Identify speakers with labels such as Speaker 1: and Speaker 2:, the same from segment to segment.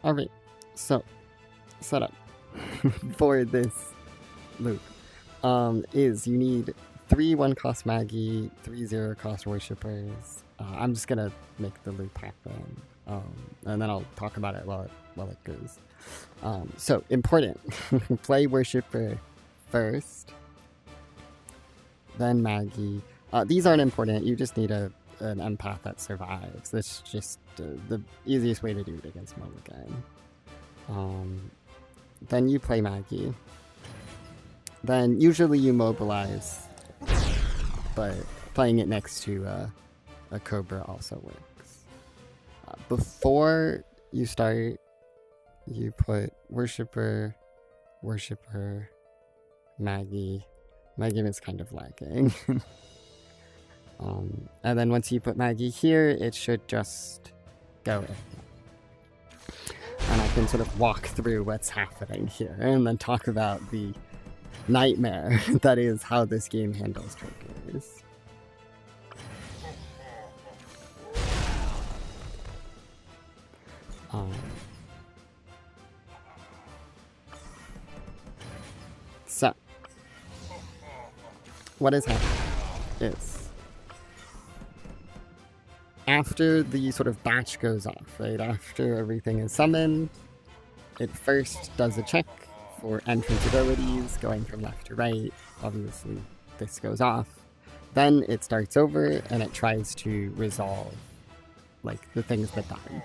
Speaker 1: Alright, so setup for this loop is you need 3 1-cost Magi, 3 0-cost Worshippers. I'm just gonna make the loop happen, and then I'll talk about it while it goes. So, important. Play Worshipper first, then Magi. These aren't important, you just need an empath that survives. That's just the easiest way to do it against Mulligan. Then you play Magi. Then usually you mobilize, but playing it next to a Cobra also works. Before you start, you put Worshipper, Worshipper, Magi. My game is kind of lagging. And then once you put Magi here, it should just go in. And I can sort of walk through what's happening here and then talk about the nightmare that is how this game handles triggers. So, what is happening is, after the sort of batch goes off, right, after everything is summoned, it first does a check for entrance abilities, going from left to right. Obviously, this goes off. Then it starts over, and it tries to resolve, like, the things that died.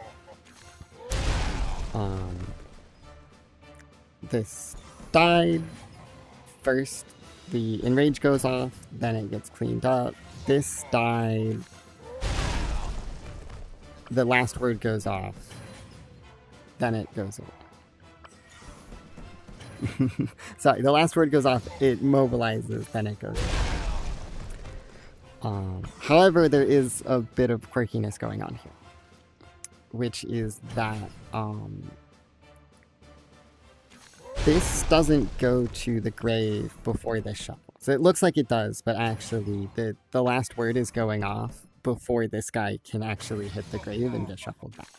Speaker 1: This died. First, the enrage goes off, then it gets cleaned up. This died. The last word goes off, then it goes away. Sorry, the last word goes off, it mobilizes, then it goes away. However, there is a bit of quirkiness going on here, which is that this doesn't go to the grave before this shuffles. It looks like it does, but actually the last word is going off before this guy can actually hit the grave and get shuffled back.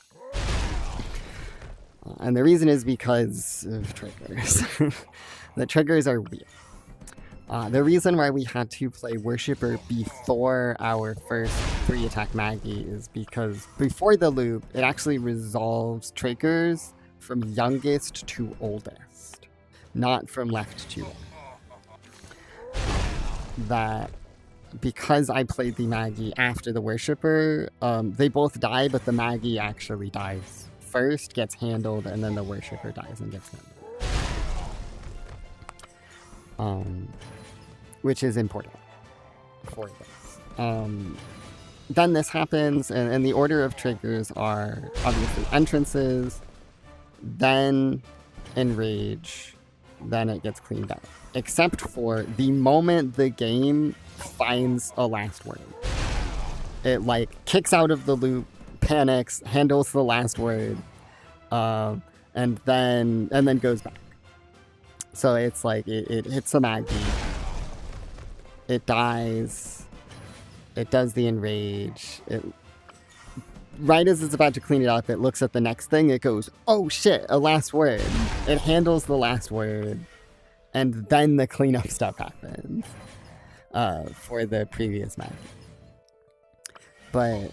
Speaker 1: And the reason is because of triggers. The triggers are weird. The reason why we had to play Worshipper before our first 3-attack Magi is because before the loop, it actually resolves triggers from youngest to oldest, not from left to right. That because I played the Magi after the Worshipper, they both die, but the Magi actually dies first, gets handled, and then the Worshipper dies and gets handled. Which is important for this. Then this happens, and the order of triggers are obviously entrances, then enrage, then it gets cleaned up. Except for the moment the game finds a last word. It like kicks out of the loop, panics, handles the last word, and then goes back. So it's like it hits a Magi, it dies, it does the enrage, right as it's about to clean it up, it looks at the next thing, it goes, oh shit, a last word. It handles the last word, and then the cleanup stuff happens for the previous Magi. But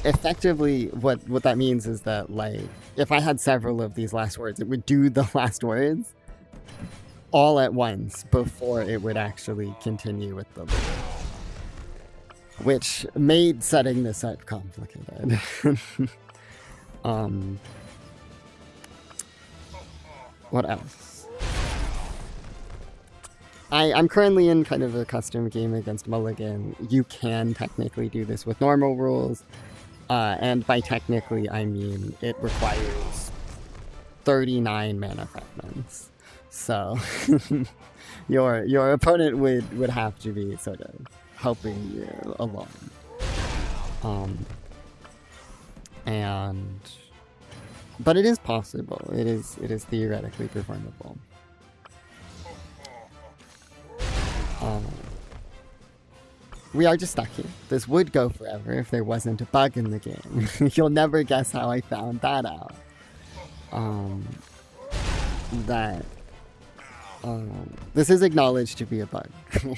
Speaker 1: effectively, what that means is that, like, if I had several of these last words, it would do the last words all at once before it would actually continue with the loop. Which made setting this up complicated. What else? I'm currently in kind of a custom game against Mulligan. You can technically do this with normal rules. And by technically, I mean it requires 39 mana fragments. So your opponent would have to be sort of helping you along. But it is possible. It is theoretically performable. we are just stuck here. This would go forever if there wasn't a bug in the game. You'll never guess how I found that out. This is acknowledged to be a bug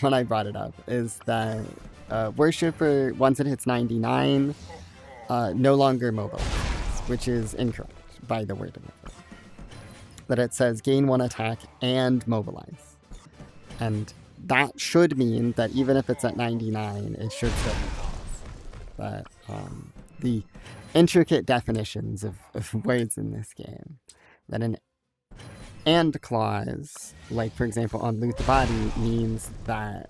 Speaker 1: when I brought it up, is that Worshipper, once it hits 99, no longer mobilizes, which is incorrect by the word of it. That it says gain 1 attack and mobilize. And that should mean that even if it's at 99, it should still mobilize. But the intricate definitions of words in this game, that an and clause, like for example on loot the body, means that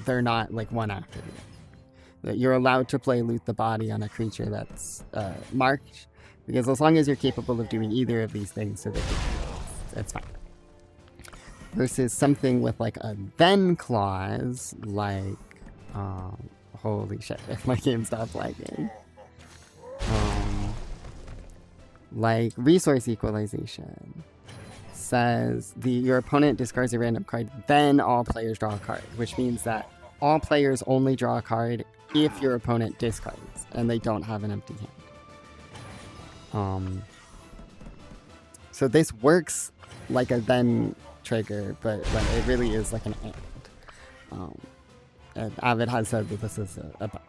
Speaker 1: they're not like one after the other. That you're allowed to play loot the body on a creature that's marked, because as long as you're capable of doing either of these things, so that it's fine. Versus something with like a then clause, like holy shit, if my game stopped lagging. Like resource equalization says your opponent discards a random card, then all players draw a card, which means that all players only draw a card if your opponent discards and they don't have an empty hand. So this works like a then trigger, but it really is like an and. And Avid has said that this is a bug,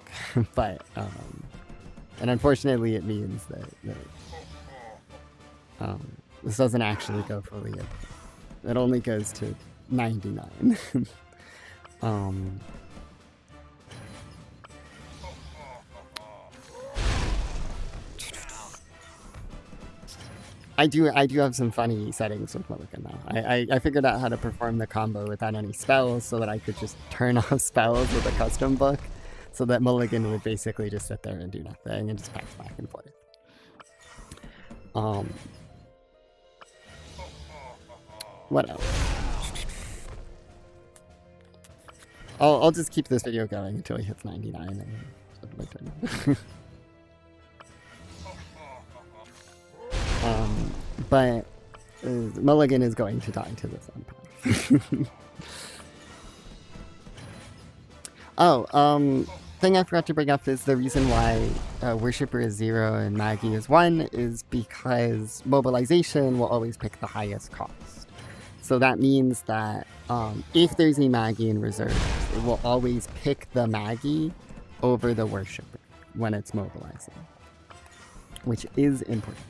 Speaker 1: but and unfortunately it means that this doesn't actually go fully up. It only goes to 99. I do have some funny settings with Mulligan now. I figured out how to perform the combo without any spells so that I could just turn off spells with a custom book, so that Mulligan would basically just sit there and do nothing and just pass back and forth. What else? I'll just keep this video going until he hits 99 and but Mulligan is going to die to this umpire. Thing I forgot to bring up is the reason why Worshipper is 0 and Maggie is 1 is because mobilization will always pick the highest cost. So that means that if there's a Maggie in reserve, it will always pick the Maggie over the Worshipper when it's mobilizing, which is important.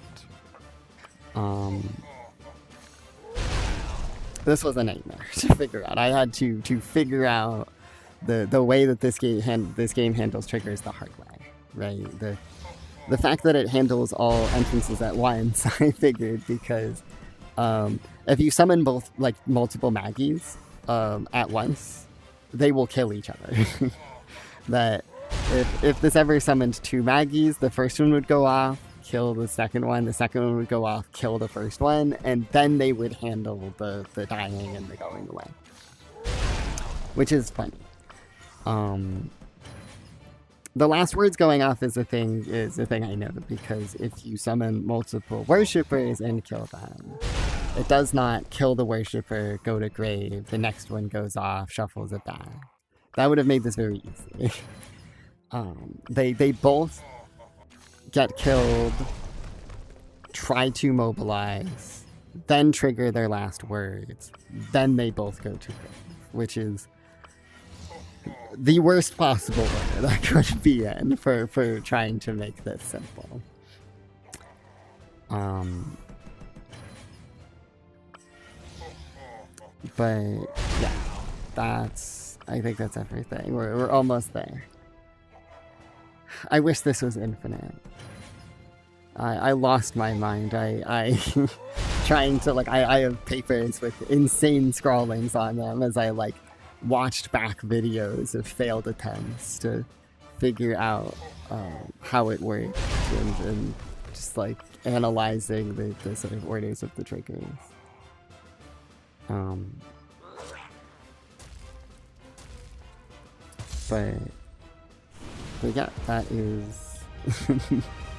Speaker 1: This was a nightmare to figure out. I had to figure out the way that this game handles triggers the hard way, right? The fact that it handles all entrances at once, I figured, because if you summon both like multiple Maggies at once, they will kill each other. That if this ever summoned 2 Maggies, the first one would go off, kill the second one would go off, kill the first one, and then they would handle the dying and the going away. Which is funny. The last words going off is a thing I know, because if you summon multiple Worshippers and kill them, it does not kill the Worshipper, go to grave, the next one goes off, shuffles it back. That would have made this very easy. They both get killed, try to mobilize, then trigger their last words, then they both go to grave, which is the worst possible order that could be in for trying to make this simple. But yeah, I think that's everything. We're almost there. I wish this was infinite. I lost my mind. I trying to I have papers with insane scrawlings on them as I watched back videos of failed attempts to figure out how it worked, and just analyzing the sort of orders of the triggers. But yeah, that is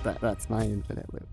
Speaker 1: that's my infinite loop.